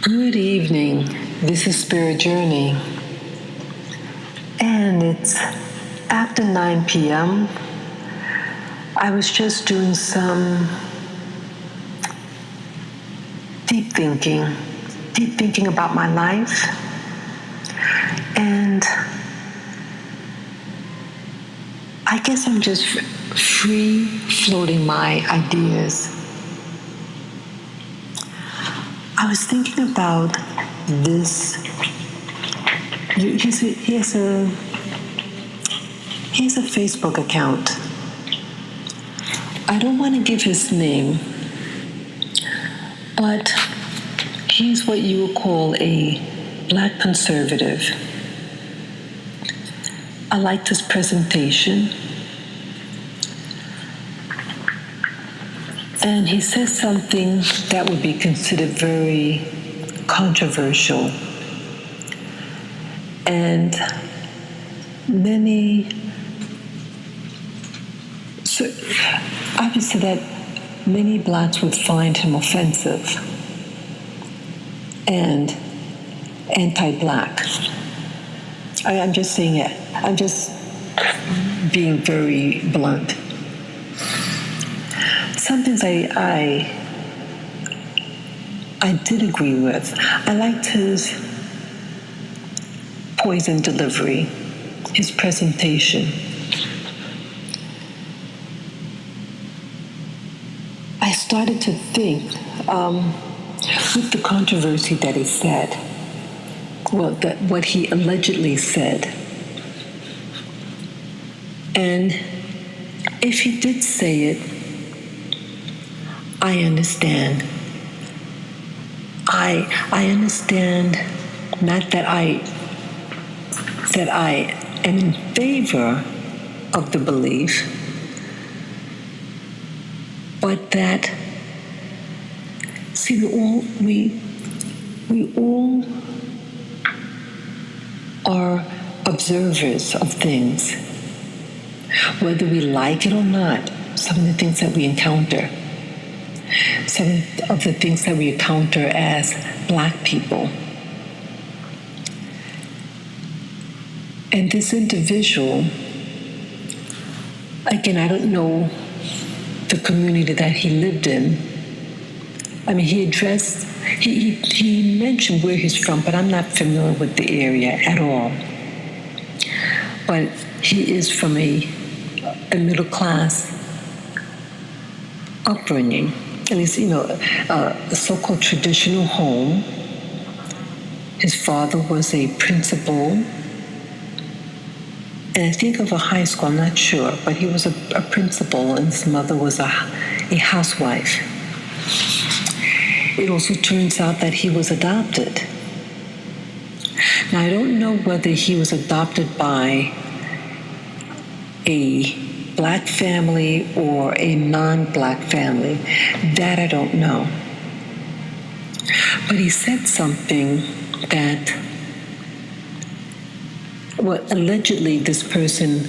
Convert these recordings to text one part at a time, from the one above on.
Good evening. This is Spirit Journey, and it's after 9 p.m. I was just doing some deep thinking about my life, and I guess I'm just free floating my ideas. I was thinking about this. He has a Facebook account. I don't want to give his name, but he's what you would call a black conservative. I liked his presentation. And he says something that would be considered very controversial. And obviously that many blacks would find him offensive and anti-black. I'm just saying it. I'm just being very blunt. Some things I did agree with. I liked his poison delivery, his presentation. I started to think, with the controversy that he said, what he allegedly said. And if he did say it, I understand. I understand not that I am in favor of the belief, but that we all are observers of things, whether we like it or not. Some of the things that we encounter. Some of the things that we encounter as black people. And this individual, again, I don't know the community that he lived in. I mean, he mentioned where he's from, but I'm not familiar with the area at all. But he is from a middle class upbringing. At least, a so-called traditional home. His father was a principal, and I think of a high school, I'm not sure, but he was a principal, and his mother was a housewife. It also turns out that he was adopted. Now, I don't know whether he was adopted by a black family or a non-black family. That I don't know. But he said something that, allegedly this person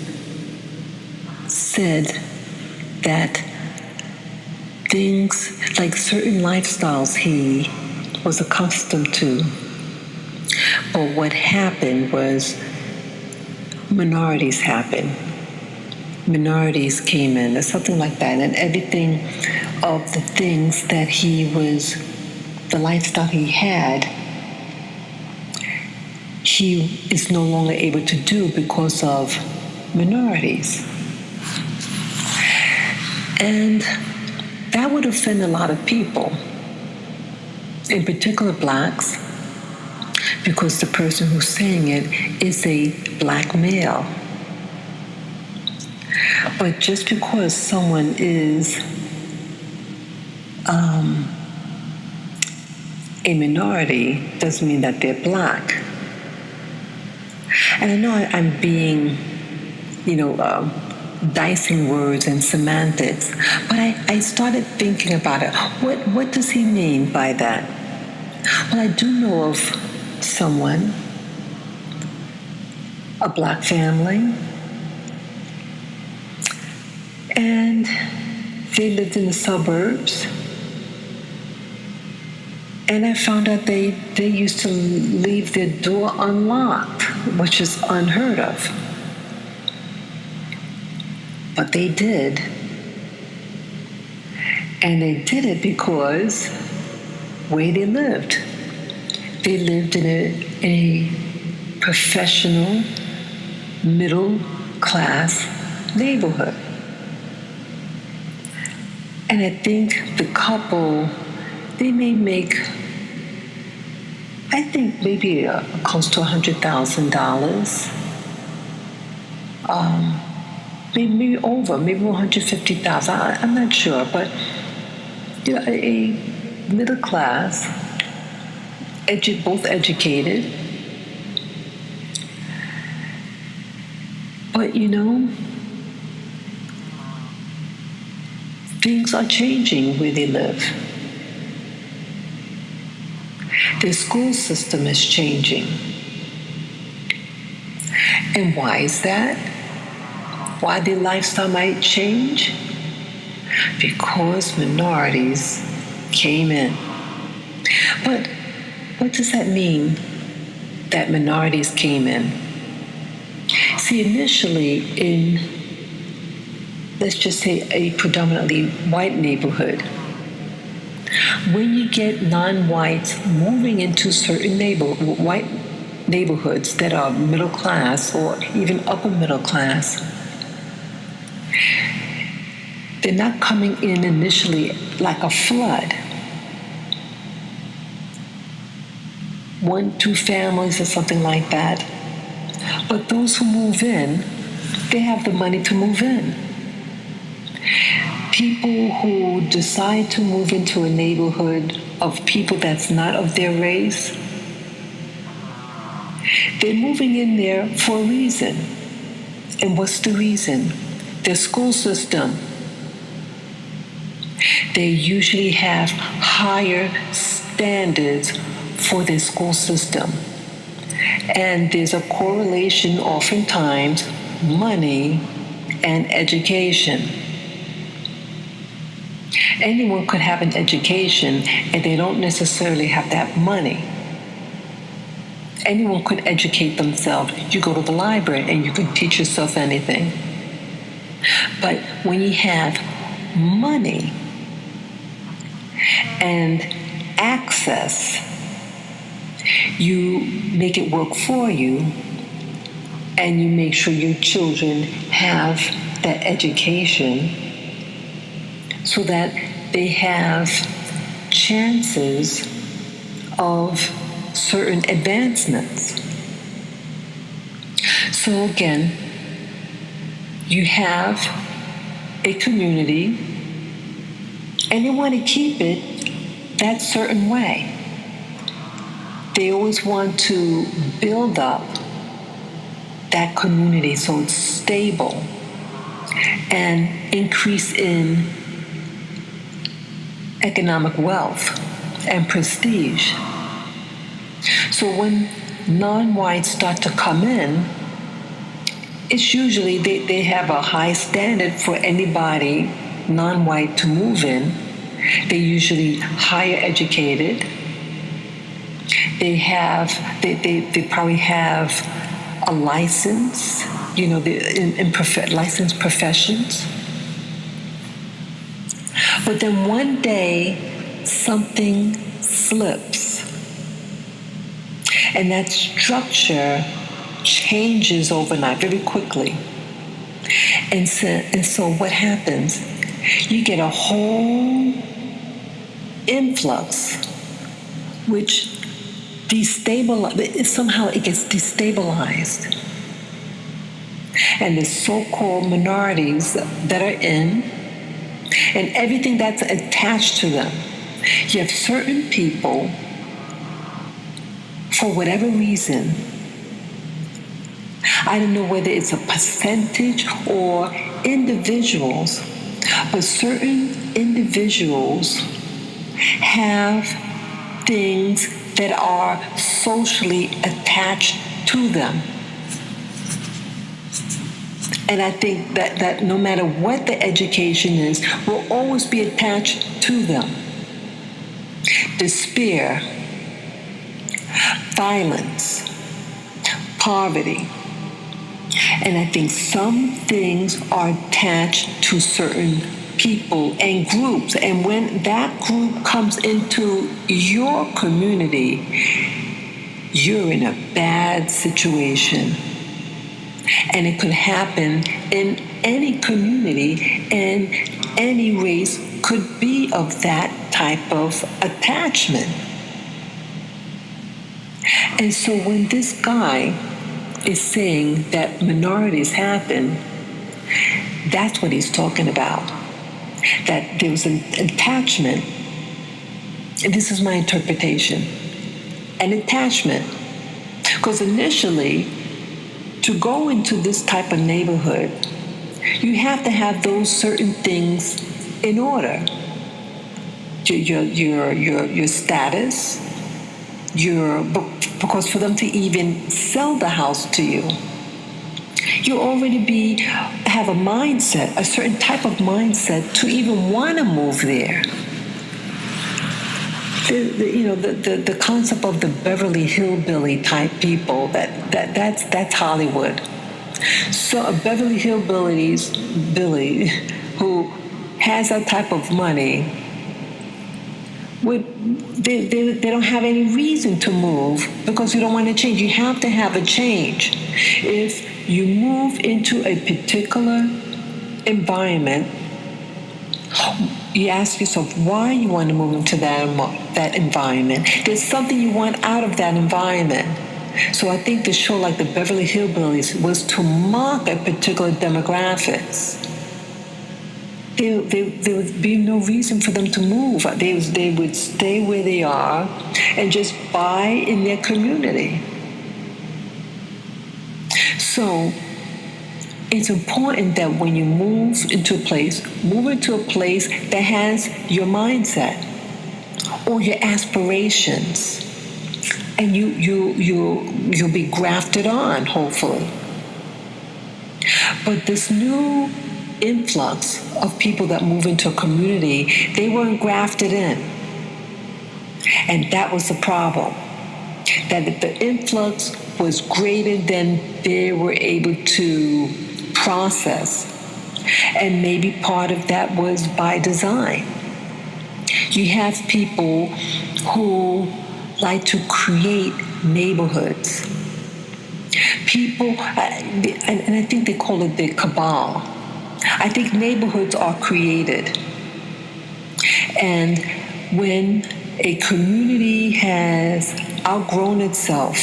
said that things like certain lifestyles he was accustomed to. But what happened was minorities happened. Minorities came in, or something like that, and everything of the things that the lifestyle he had, he is no longer able to do because of minorities. And that would offend a lot of people, in particular blacks, because the person who's saying it is a black male. But just because someone is a minority doesn't mean that they're black. And I know I'm being, dicing words and semantics, but I started thinking about it. What does he mean by that? Well, I do know of someone, a black family, and they lived in the suburbs. And I found out they used to leave their door unlocked, which is unheard of. But they did. And they did it because where they lived in a professional, middle class neighborhood. And I think the couple, they may make, I think maybe close to $100,000. Maybe over, maybe 150,000. I'm not sure, but a middle class, both educated. But things are changing where they live. Their school system is changing. And why is that? Why their lifestyle might change? Because minorities came in. But what does that mean, that minorities came in? See, initially in, let's just say, a predominantly white neighborhood, when you get non-whites moving into certain white neighborhoods that are middle class or even upper middle class, they're not coming in initially like a flood. 1, 2 families or something like that. But those who move in, they have the money to move in. People who decide to move into a neighborhood of people that's not of their race, they're moving in there for a reason. And what's the reason? Their school system. They usually have higher standards for their school system. And there's a correlation, oftentimes, money and education. Anyone could have an education, and they don't necessarily have that money. Anyone could educate themselves. You go to the library and you can teach yourself anything. But when you have money and access, you make it work for you, and you make sure your children have that education so that they have chances of certain advancements. So again, you have a community, and they want to keep it that certain way. They always want to build up that community so it's stable and increase in economic wealth and prestige. So when non-whites start to come in, it's usually they have a high standard for anybody non-white to move in. They're usually higher educated. They probably have a license, in licensed professions. But then one day, something slips. And that structure changes overnight, very quickly. And so what happens? You get a whole influx, which somehow it gets destabilized. And the so-called minorities that are in, and everything that's attached to them. You have certain people, for whatever reason, I don't know whether it's a percentage or individuals, but certain individuals have things that are socially attached to them. And I think that no matter what the education is, will always be attached to them. despair, violence, poverty. And I think some things are attached to certain people and groups. And when that group comes into your community, you're in a bad situation. And it could happen in any community, and any race could be of that type of attachment. And so when this guy is saying that minorities happen, that's what he's talking about. That there was an attachment, and this is my interpretation, an attachment. Because initially, to go into this type of neighborhood, you have to have those certain things in order. Your status, because for them to even sell the house to you, you already have a mindset, a certain type of mindset to even want to move there. The concept of the Beverly Hillbilly type people, that's Hollywood. So a Beverly Hillbillies Billy who has that type of money, they don't have any reason to move because you don't want to change. You have to have a change. If you move into a particular environment, you ask yourself why you want to move into that environment. There's something you want out of that environment. So I think the show like the Beverly Hillbillies was to mock a particular demographics. There would be no reason for them to move. They would stay where they are and just buy in their community. So it's important that when you move into a place that has your mindset or your aspirations, and you'll be grafted on, hopefully. But this new influx of people that move into a community, they weren't grafted in. And that was the problem. That the influx was greater than they were able to process. And maybe part of that was by design. You have people who like to create neighborhoods. People, and I think they call it the Cabal. I think neighborhoods are created. And when a community has outgrown itself,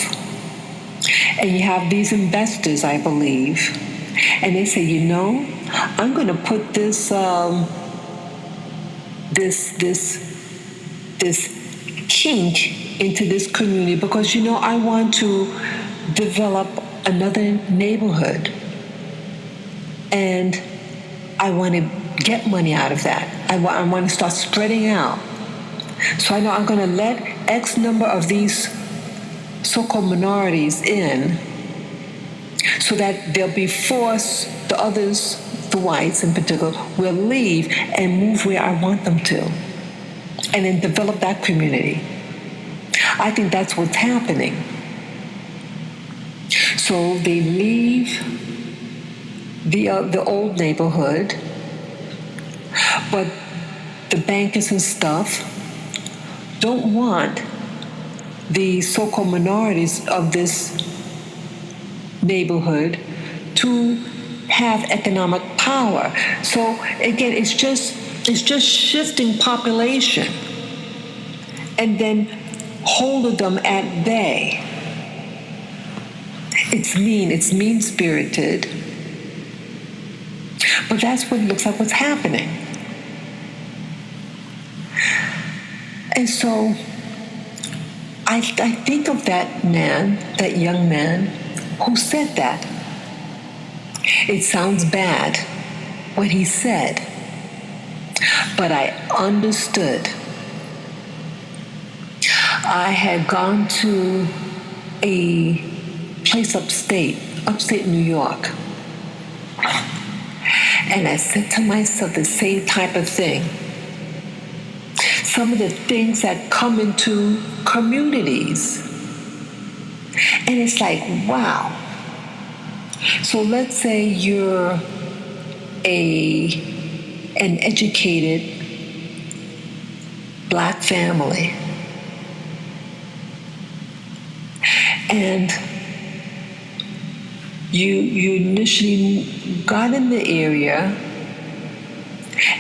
and you have these investors, I believe, and they say, I'm going to put this kink into this community because, I want to develop another neighborhood. And I want to get money out of that. I want to start spreading out. So I know I'm going to let X number of these so-called minorities in so that they'll be forced, the others, the whites in particular, will leave and move where I want them to. And then develop that community. I think that's what's happening. So they leave the old neighborhood, but the bankers and stuff don't want the so-called minorities of this neighborhood to have economic power. So again, it's just shifting population and then holding them at bay. It's mean-spirited. But that's what it looks like what's happening. And so I think of that young man who said that. It sounds bad what he said, but I understood. I had gone to a place upstate New York. And I said to myself the same type of thing. some of the things that come into communities. And it's like, wow. So let's say you're an educated Black family, and you initially got in the area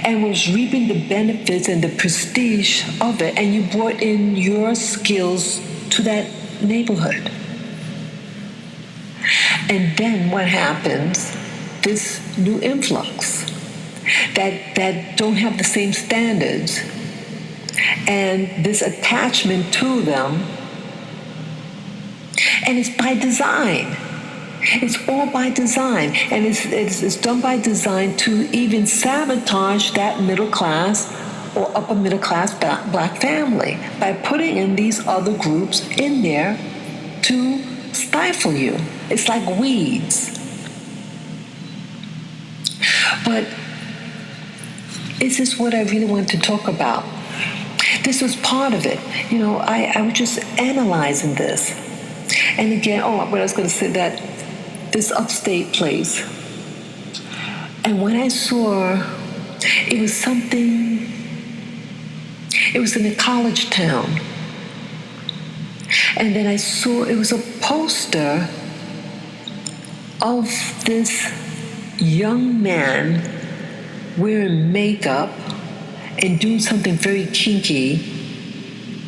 and was reaping the benefits and the prestige of it, and you brought in your skills to that neighborhood. And then what happens? This new influx that don't have the same standards, and this attachment to them, and it's by design. It's all by design, and it's done by design to even sabotage that middle class or upper middle class Black family by putting in these other groups in there to stifle you. It's like weeds. But this is what I really want to talk about. This was part of it. I was just analyzing this. And again, what I was going to say, that this upstate place. And when I saw, it was in a college town. And then I saw it was a poster of this young man wearing makeup and doing something very kinky,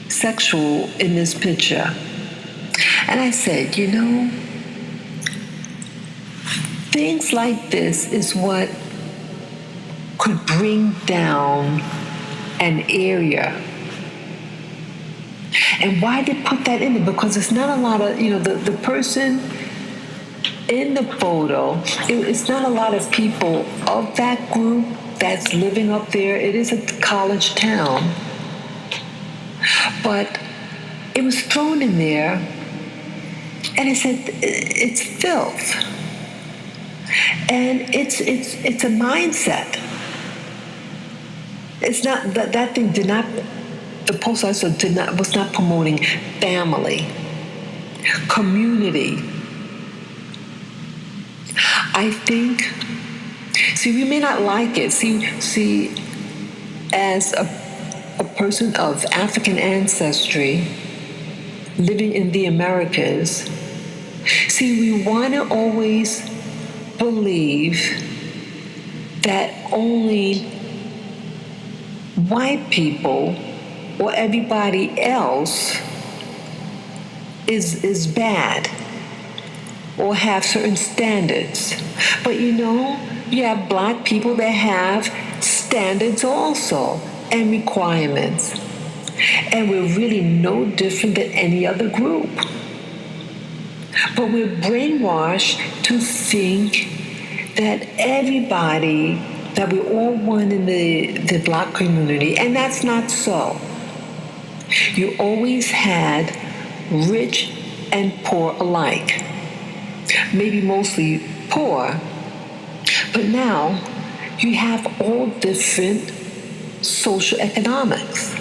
sexual in this picture. And I said, things like this is what could bring down an area. And why they put that in there? Because it's not a lot of, the person in the photo, it's not a lot of people of that group that's living up there. It is a college town. But it was thrown in there, and it said it's filth. And it's a mindset. It's not that thing did not. The post also was not promoting family, community. I think. See, we may not like it. See, as a person of African ancestry living in the Americas, see, we want to always believe that only white people or everybody else is bad or have certain standards. But you have Black people that have standards also and requirements. And we're really no different than any other group. But we're brainwashed to think that everybody, that we're all one in the Black community, and that's not so. You always had rich and poor alike. Maybe mostly poor, but now you have all different social economics.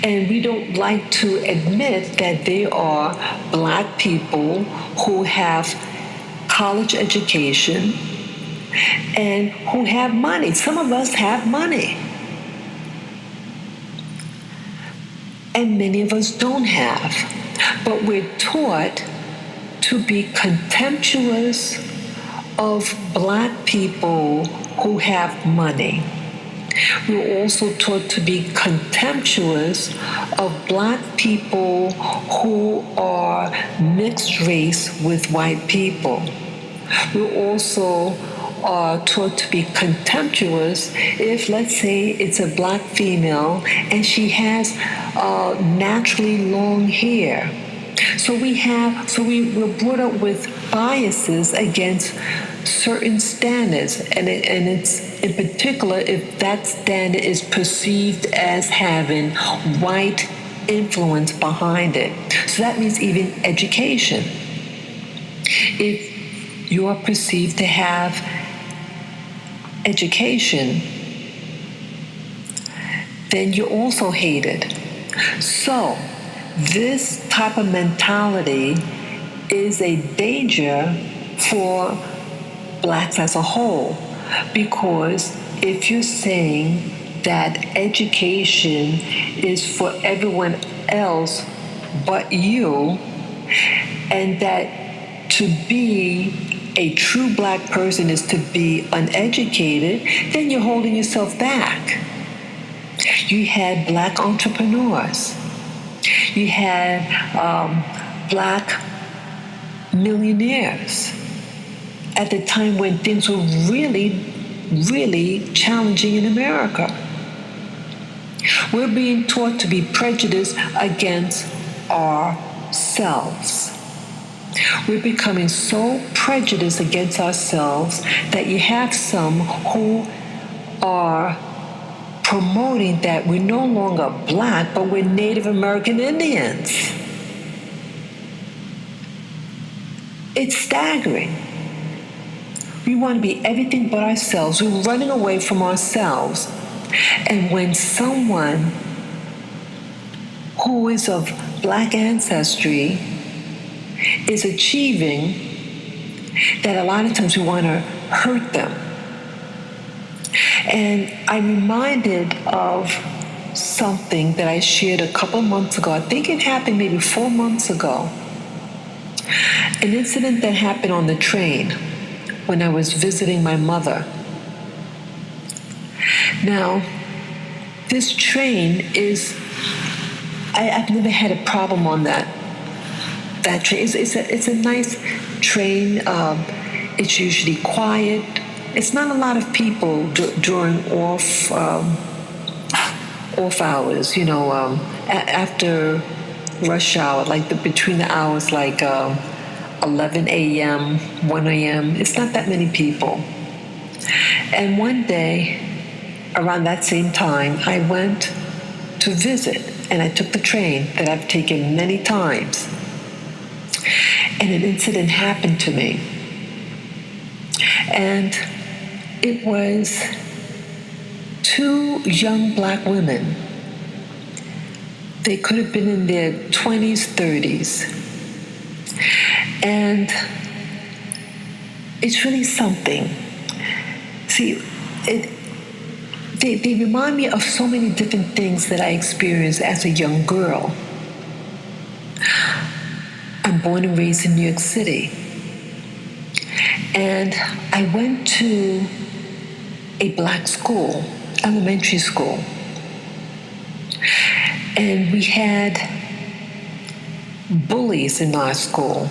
And we don't like to admit that there are Black people who have college education and who have money. Some of us have money. And many of us don't have. But we're taught to be contemptuous of Black people who have money. We're also taught to be contemptuous of Black people who are mixed race with white people. We're also taught to be contemptuous if, let's say, it's a Black female and she has naturally long hair. So we're brought up with biases against certain standards, and it's in particular if that standard is perceived as having white influence behind it. So that means even education. If you are perceived to have education, then you're also hated. So, this type of mentality is a danger for blacks as a whole, because if you're saying that education is for everyone else but you, and that to be a true black person is to be uneducated, then you're holding yourself back. You had black entrepreneurs. You had black millionaires at the time when things were really, really challenging in America. We're being taught to be prejudiced against ourselves. We're becoming so prejudiced against ourselves that you have some who are promoting that we're no longer black, but we're Native American Indians. It's staggering. We want to be everything but ourselves. We're running away from ourselves. And when someone who is of black ancestry is achieving, that a lot of times we want to hurt them. And I'm reminded of something that I shared a couple of months ago. I think it happened maybe 4 months ago. An incident that happened on the train when I was visiting my mother. Now, this train is, I've never had a problem on that train. It's a nice train. It's usually quiet. It's not a lot of people during off hours, after rush hour, like between the hours like 11 a.m., 1 a.m. It's not that many people. And one day, around that same time, I went to visit, and I took the train that I've taken many times. And an incident happened to me. And it was 2 young black women. They could have been in their 20s, 30s. And it's really something. See, they remind me of so many different things that I experienced as a young girl. I'm born and raised in New York City. And I went to a black school, elementary school. And we had bullies in our school.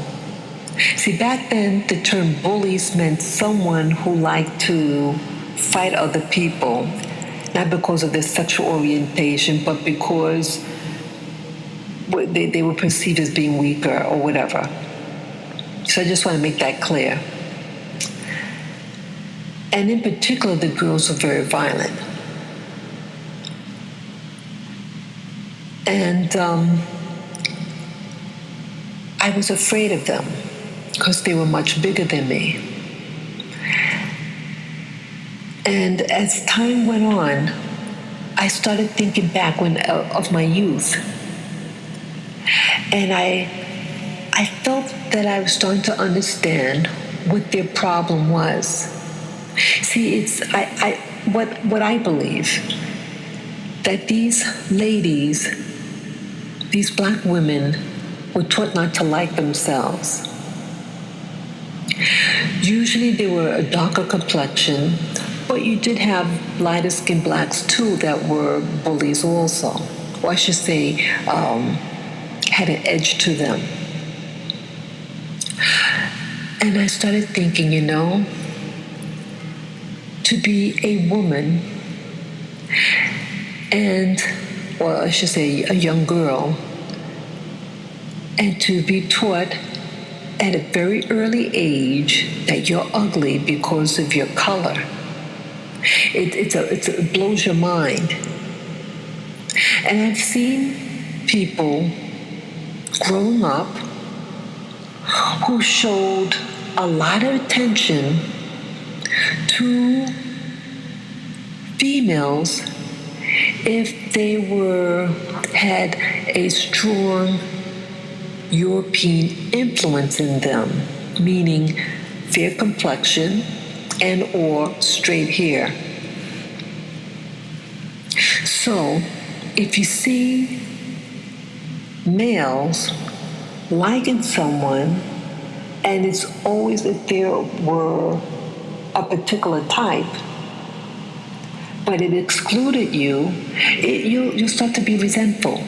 See, back then, the term bullies meant someone who liked to fight other people, not because of their sexual orientation, but because they were perceived as being weaker or whatever. So I just want to make that clear. And in particular, the girls were very violent. And I was afraid of them because they were much bigger than me. And as time went on, I started thinking back of my youth. And I felt that I was starting to understand what their problem was. See, it's what I believe, that these ladies, these black women, were taught not to like themselves. Usually they were a darker complexion, but you did have lighter skinned blacks too that were bullies also, or I should say, had an edge to them. And I started thinking, to be a woman, or I should say a young girl, and to be taught at a very early age that you're ugly because of your color. It blows your mind. And I've seen people growing up who showed a lot of attention to females if they had a strong European influence in them, meaning fair complexion and or straight hair. So, if you see males liking someone, and it's always if there were a particular type, but it excluded you, you'll start to be resentful.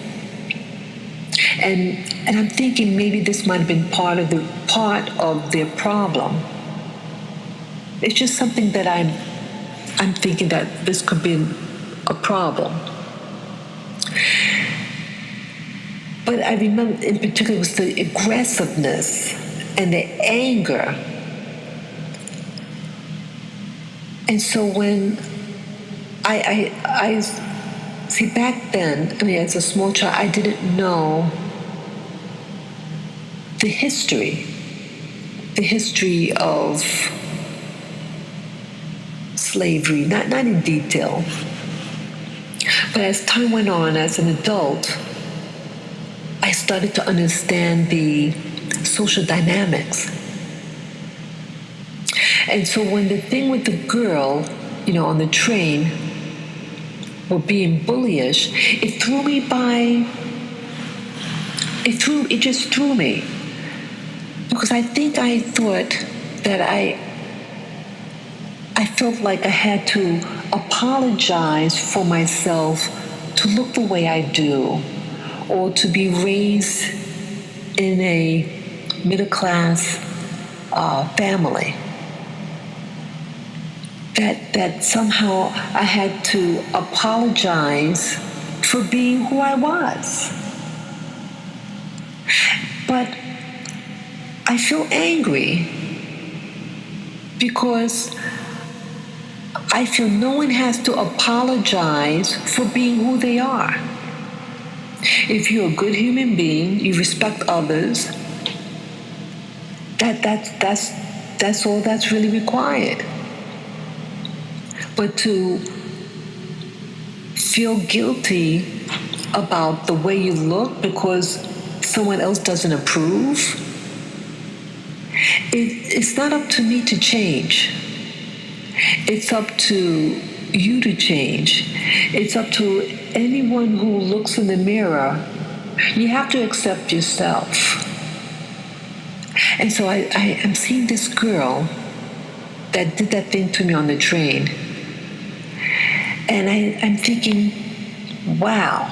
And I'm thinking maybe this might have been part of their problem. It's just something that I'm thinking that this could be a problem. But I remember in particular it was the aggressiveness and the anger. And so when I see back then, I mean, as a small child, I didn't know the history of slavery, not in detail. But as time went on, as an adult, I started to understand the social dynamics. And so when the thing with the girl, on the train, were being bullyish, it just threw me. Because I think I thought that I felt like I had to apologize for myself to look the way I do, or to be raised in a middle-class family. That somehow I had to apologize for being who I was. But I feel angry because I feel no one has to apologize for being who they are. If you're a good human being, you respect others, that's all that's really required. But to feel guilty about the way you look because someone else doesn't approve, it's not up to me to change. It's up to you to change. It's up to anyone who looks in the mirror. You have to accept yourself. And so I'm seeing this girl that did that thing to me on the train. And I'm thinking, wow.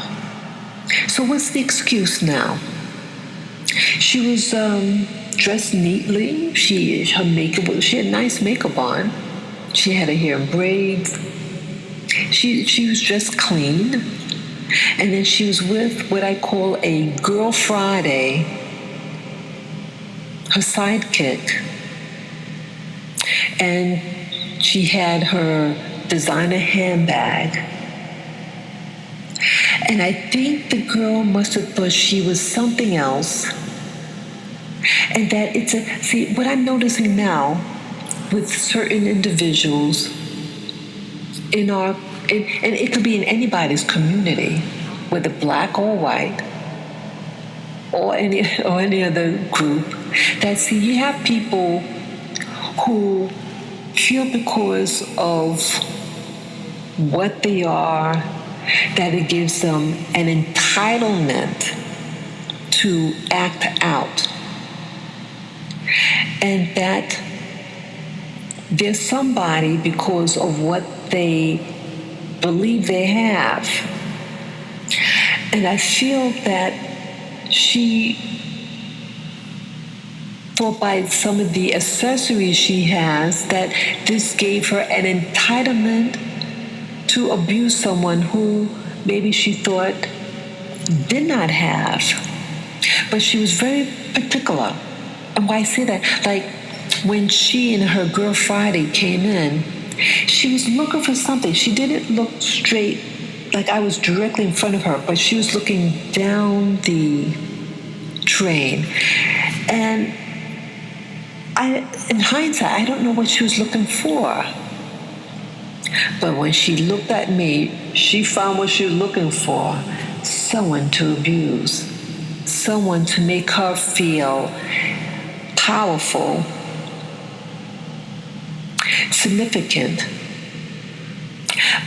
So what's the excuse now? She was dressed neatly. She had nice makeup on. She had her hair in braids. She was dressed clean. And then she was with what I call a Girl Friday, her sidekick. And she had her designer handbag. And I think the girl must have thought she was something else. And that see, what I'm noticing now with certain individuals and it could be in anybody's community, whether black or white, or any other group, that see, you have people who feel because of what they are, that it gives them an entitlement to act out. And that there's somebody, because of what they believe they have. And I feel that she thought by some of the accessories she has that this gave her an entitlement to abuse someone who maybe she thought did not have. But she was very particular. And why I say that? Like when she and her Girl Friday came in, she was looking for something. She didn't look straight, like I was directly in front of her, but she was looking down the train. And in hindsight, I don't know what she was looking for. But when she looked at me, she found what she was looking for: someone to abuse, someone to make her feel powerful, significant.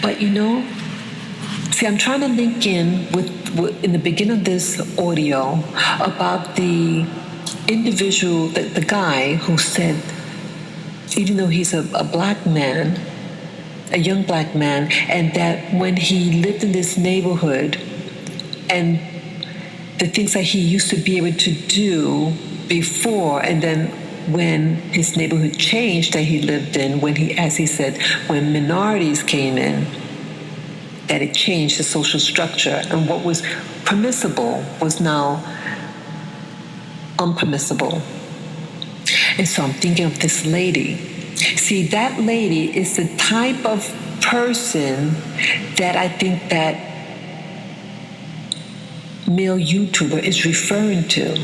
But see, I'm trying to link in with in the beginning of this audio about the individual, the guy who said, even though he's a black man, a young black man, and that when he lived in this neighborhood and the things that he used to be able to do before, and then when his neighborhood changed that he lived in, when he, as he said, when minorities came in, that it changed the social structure, and what was permissible was now unpermissible. And so I'm thinking of this lady. See, that lady is the type of person that I think that male YouTuber is referring to.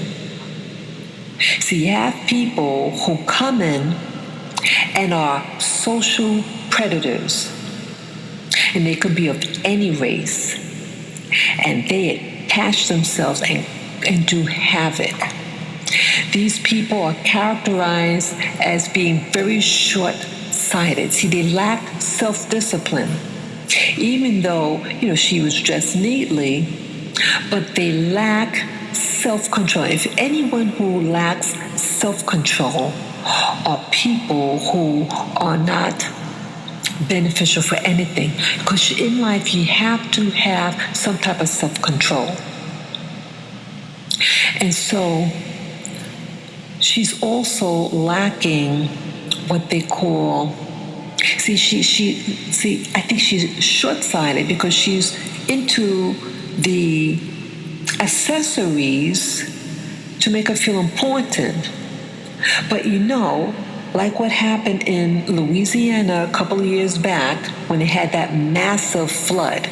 See, you have people who come in and are social predators, and they could be of any race, and they attach themselves and do havoc. These people are characterized as being very short-sighted. See, they lack self-discipline. Even though, she was dressed neatly, but they lack self-control. If anyone who lacks self-control are people who are not beneficial for anything. Because in life, you have to have some type of self-control. And so she's also lacking what they call, I think she's short-sighted because she's into the accessories to make her feel important. But like what happened in Louisiana a couple of years back when they had that massive flood,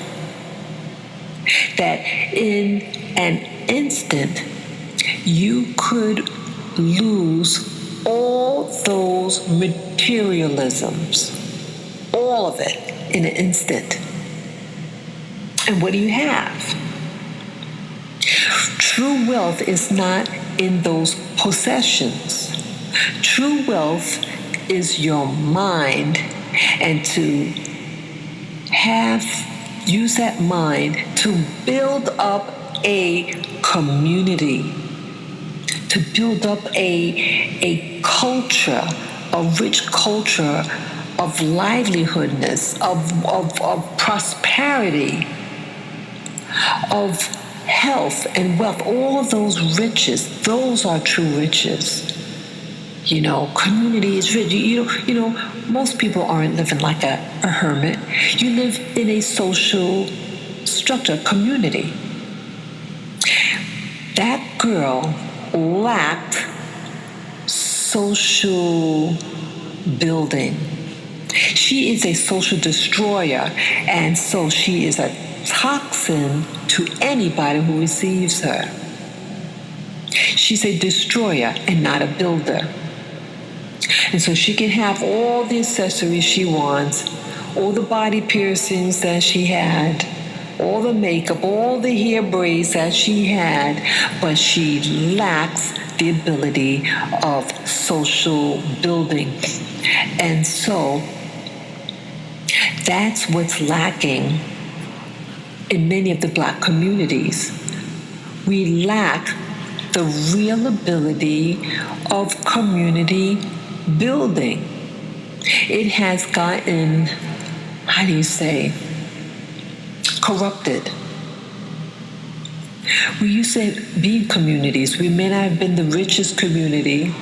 that in an instant you could lose all those materialisms, all of it in an instant. And what do you have? True wealth is not in those possessions. True wealth is your mind, and to use that mind to build up a community, to build up a culture, a rich culture of livelihoodness, of prosperity, of health and wealth. All of those riches, those are true riches. Community is rich. Most people aren't living like a hermit. You live in a social structure, community. That girl lacked social building. She is a social destroyer, and so she is a toxin to anybody who receives her. She's a destroyer and not a builder. And so she can have all the accessories she wants, all the body piercings that she had, all the makeup, all the hair braids that she had, but she lacks the ability of social building. And so that's what's lacking in many of the Black communities. We lack the real ability of community building. It has gotten, corrupted. We used to be communities. We may not have been the richest community,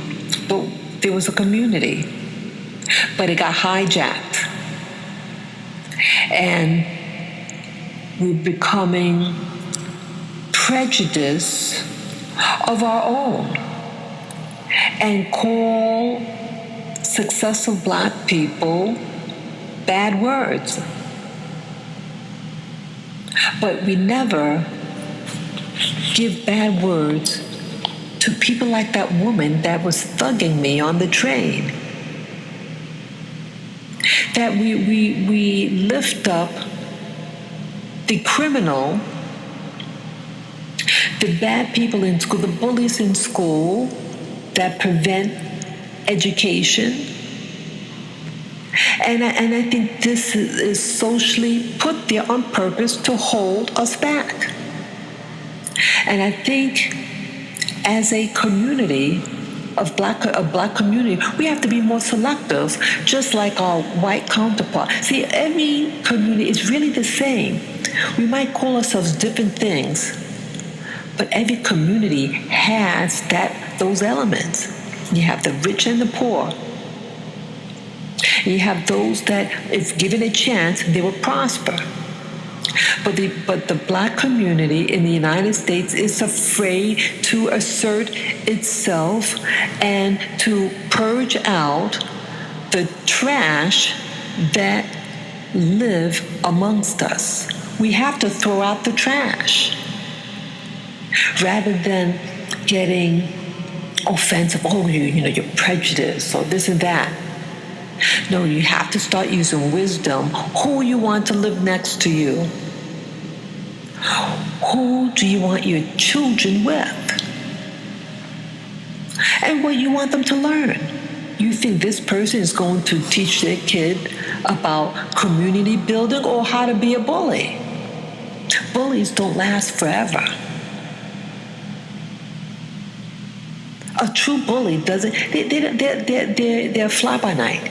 but there was a community. But it got hijacked. And we're becoming prejudiced of our own and call successful Black people bad words. But we never give bad words to people like that woman that was thugging me on the train. that we lift up the criminal, the bad people in school, the bullies in school that prevent education. And I think this is socially put there on purpose to hold us back. And I think as a community, a black community, we have to be more selective, just like our white counterpart. See, every community is really the same. We might call ourselves different things, but every community has those elements. You have the rich and the poor. You have those that, if given a chance, they will prosper. But the black community in the United States is afraid to assert itself and to purge out the trash that live amongst us. We have to throw out the trash rather than getting offensive. Oh, you're prejudiced or this and that. No, you have to start using wisdom. Who you want to live next to you? Who do you want your children with? And what you want them to learn? You think this person is going to teach their kid about community building or how to be a bully? Bullies don't last forever. A true bully doesn't. They're fly by night.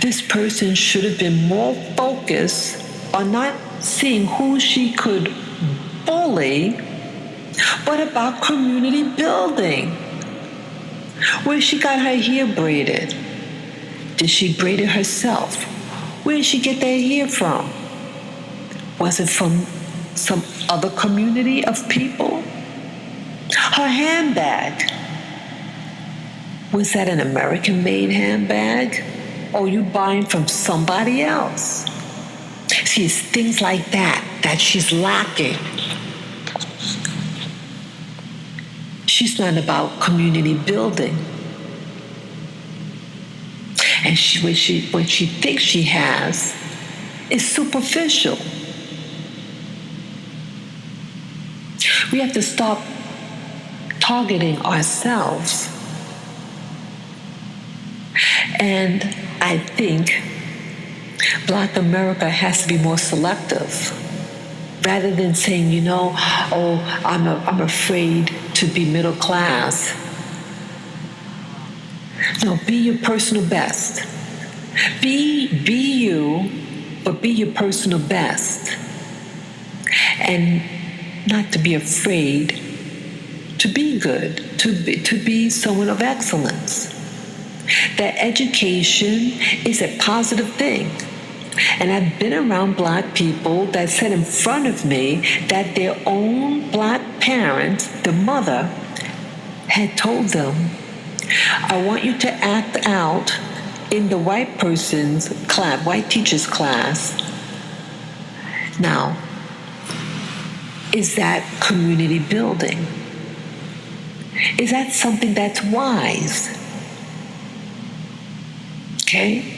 This person should have been more focused on not seeing who she could bully, but about community building. Where she got her hair braided? Did she braid it herself? Where did she get that hair from? Was it from some other community of people? Her handbag, was that an American-made handbag? Or you buying from somebody else? See, it's things like that she's lacking. She's not about community building. And what she thinks she has is superficial. We have to stop targeting ourselves. And I think Black America has to be more selective. Rather than saying, oh, I'm afraid to be middle class. No, be your personal best. Be you, but be your personal best. And not to be afraid to be good, to be someone of excellence. That education is a positive thing. And I've been around Black people that said in front of me that their own Black parents, the mother, had told them, I want you to act out in the white person's class, white teacher's class. Now, is that community building? Is that something that's wise? Okay?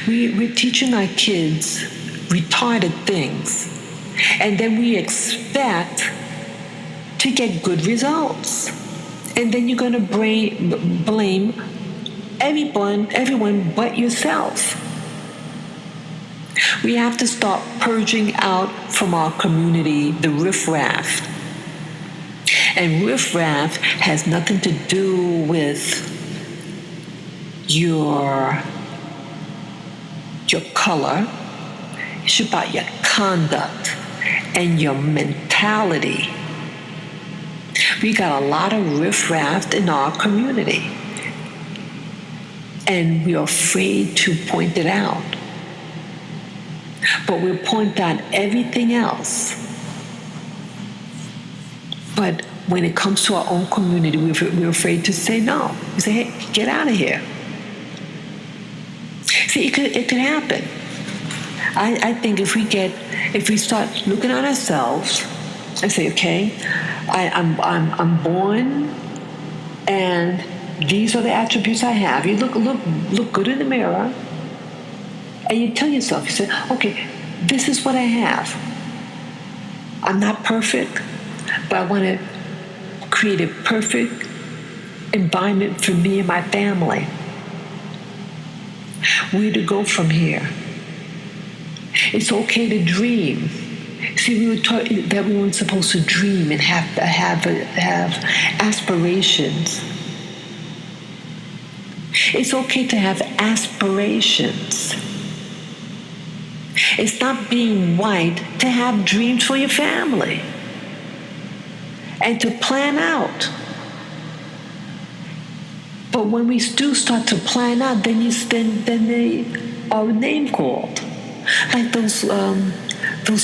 We're teaching our kids retarded things, and then we expect to get good results. And then you're going to blame everyone but yourself. We have to start purging out from our community the riffraff. And riffraff has nothing to do with your color. It's about your conduct and your mentality. We got a lot of riffraff in our community, and we're afraid to point it out. But we'll point out everything else. But when it comes to our own community, we're afraid to say no. We say, hey, get out of here. See, it could happen. I think if we start looking at ourselves and say, okay, I'm born and these are the attributes I have. You look good in the mirror, and you tell yourself, you say, okay, this is what I have. I'm not perfect, but I want to create a perfect environment for me and my family. Where to go from here? It's okay to dream. See, we were taught that we weren't supposed to dream and have aspirations. It's okay to have aspirations. It's not being white to have dreams for your family and to plan out. But when we do start to plan out, then they are name called. Like those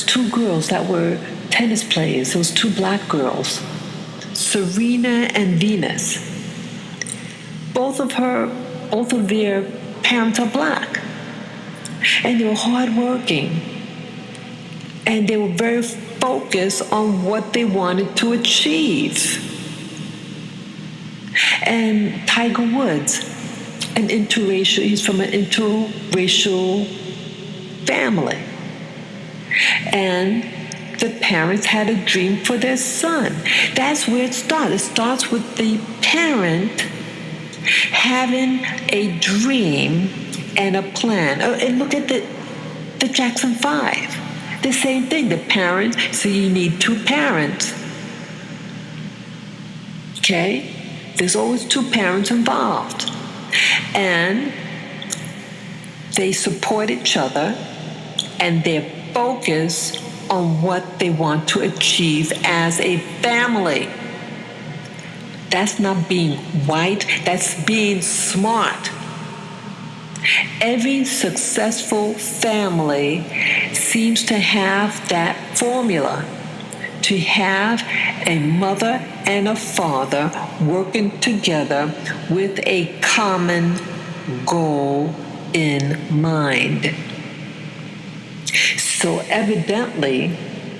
two girls that were tennis players, those two black girls, Serena and Venus. Both of their parents are black. And they were hardworking. And they were very focused on what they wanted to achieve. And Tiger Woods, he's from an interracial family. And the parents had a dream for their son. That's where it starts. It starts with the parent having a dream and a plan. And look at the Jackson 5. The same thing. The parents, so you need two parents. Okay? There's always two parents involved. And they support each other, and they're focused on what they want to achieve as a family. That's not being white, that's being smart. Every successful family seems to have that formula, to have a mother and a father working together with a common goal in mind. So evidently,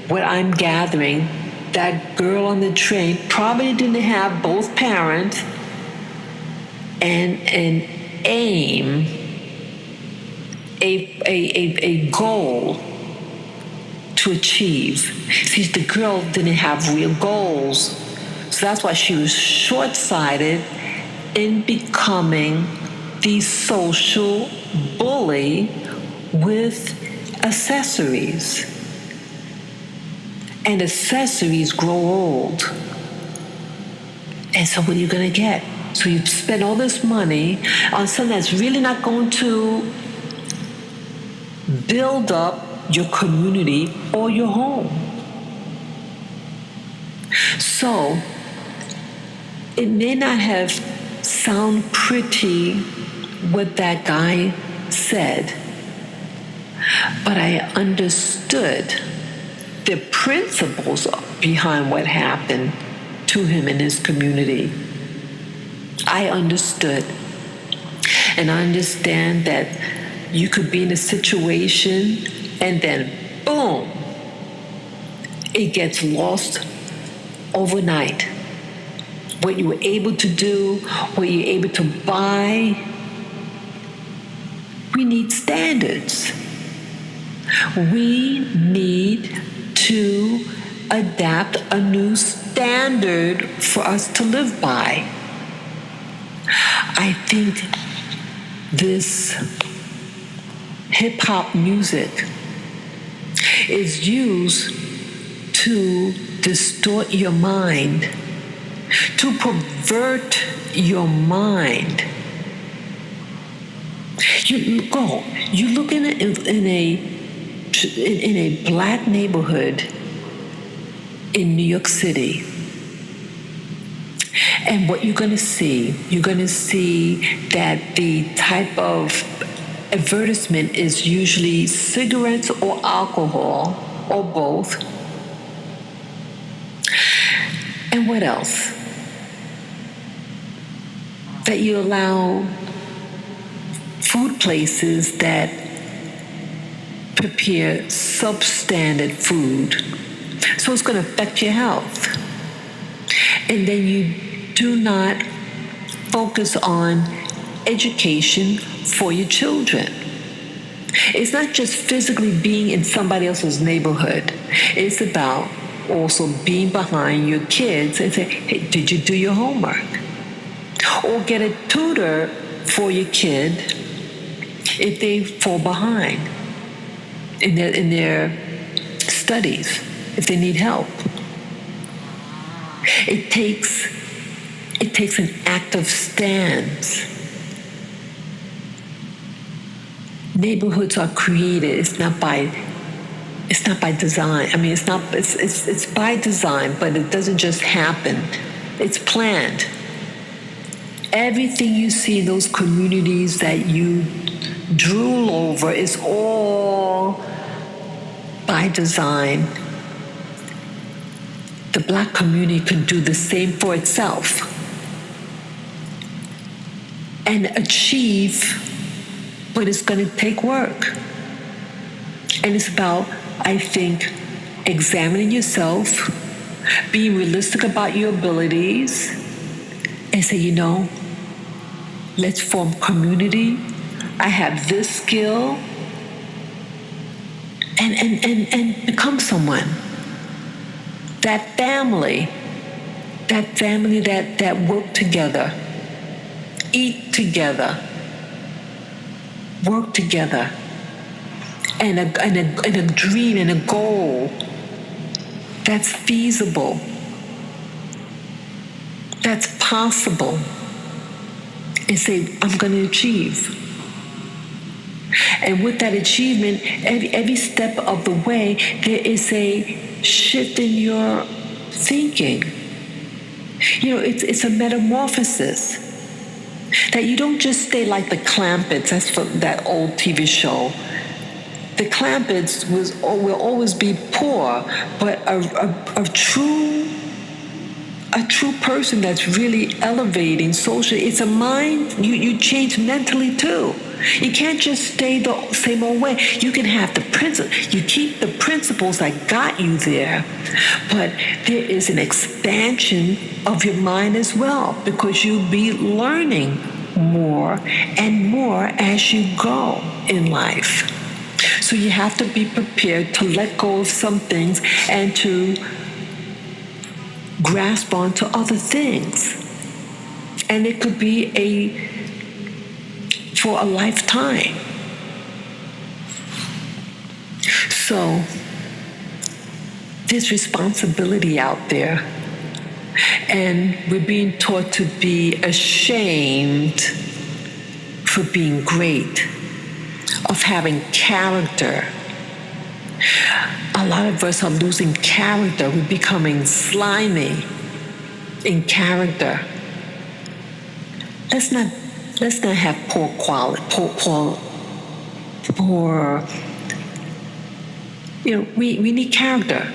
what I'm gathering, that girl on the train probably didn't have both parents and an aim, a goal to achieve. See, the girl didn't have real goals. So that's why she was short-sighted in becoming the social bully with accessories. And accessories grow old. And so what are you going to get? So you spend all this money on something that's really not going to build up your community or your home. So it may not have sound pretty what that guy said, but I understood the principles behind what happened to him in his community. I understood. And I understand that you could be in a situation and then, boom, it gets lost overnight. What you were able to do, what you're able to buy. We need standards. We need to adapt a new standard for us to live by. I think this hip-hop music is used to distort your mind, to pervert your mind. You look in a black neighborhood in New York City, and what you're going to see that the type of advertisement is usually cigarettes or alcohol or both. And what else? That you allow food places that prepare substandard food. So it's going to affect your health. And then you do not focus on education for your children. It's not just physically being in somebody else's neighborhood. It's about also being behind your kids and say, hey, did you do your homework? Or get a tutor for your kid if they fall behind in their studies, if they need help. It takes an active stance. Neighborhoods are created. It's not by design. I mean, it's by design, but it doesn't just happen. It's planned. Everything you see in those communities that you drool over is all by design. The Black community can do the same for itself and achieve, but it's going to take work. And it's about, I think, examining yourself, being realistic about your abilities, and say, let's form community. I have this skill, and become someone. That family that work together, eat together, work together, and a dream and a goal that's feasible, that's possible, and say, I'm going to achieve. And with that achievement, every step of the way, there is a shift in your thinking. It's a metamorphosis. That you don't just stay like the Clampetts. That's from that old TV show. The Clampetts will always be poor, but a true person that's really elevating socially. It's a mind. You change mentally too. You can't just stay the same old way. You can have the principle. You keep the principles that got you there, but there is an expansion of your mind as well, because you'll be learning more and more as you go in life. So you have to be prepared to let go of some things and to grasp onto other things. And it could be for a lifetime. So there's responsibility out there, and we're being taught to be ashamed for being great, of having character. A lot of us are losing character. We're becoming slimy in character. Let's not have poor quality, we need character.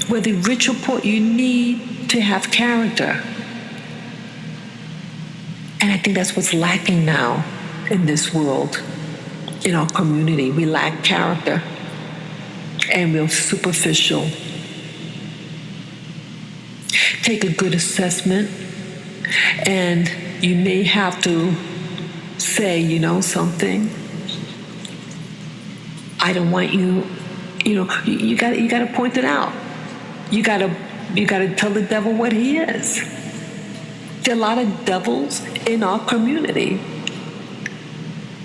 Whether rich or poor, you need to have character. And I think that's what's lacking now in this world, in our community. We lack character, and we're superficial. Take a good assessment, and you may have to say, something. I don't want you. You got to point it out. You got to tell the devil what he is. There are a lot of devils in our community.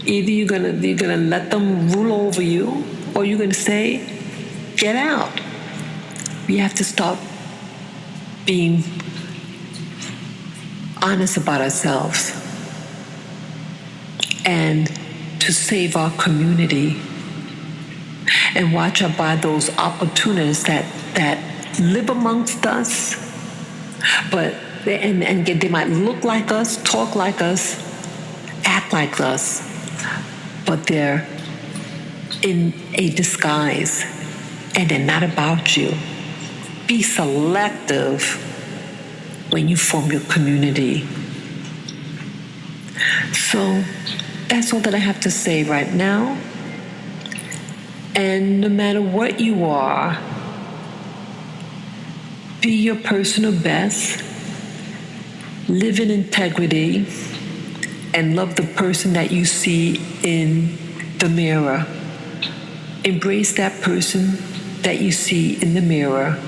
Either you're gonna let them rule over you, or you're gonna say, get out. We have to stop being honest about ourselves and to save our community, and watch out by those opportunists that live amongst us, but they might look like us, talk like us, act like us, but they're in a disguise, and they're not about you. Be selective when you form your community. So that's all that I have to say right now. And no matter what you are, be your personal best. Live in integrity and love the person that you see in the mirror. Embrace that person that you see in the mirror.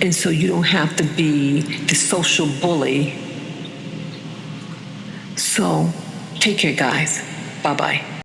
And so you don't have to be the social bully. So take care, guys. Bye-bye.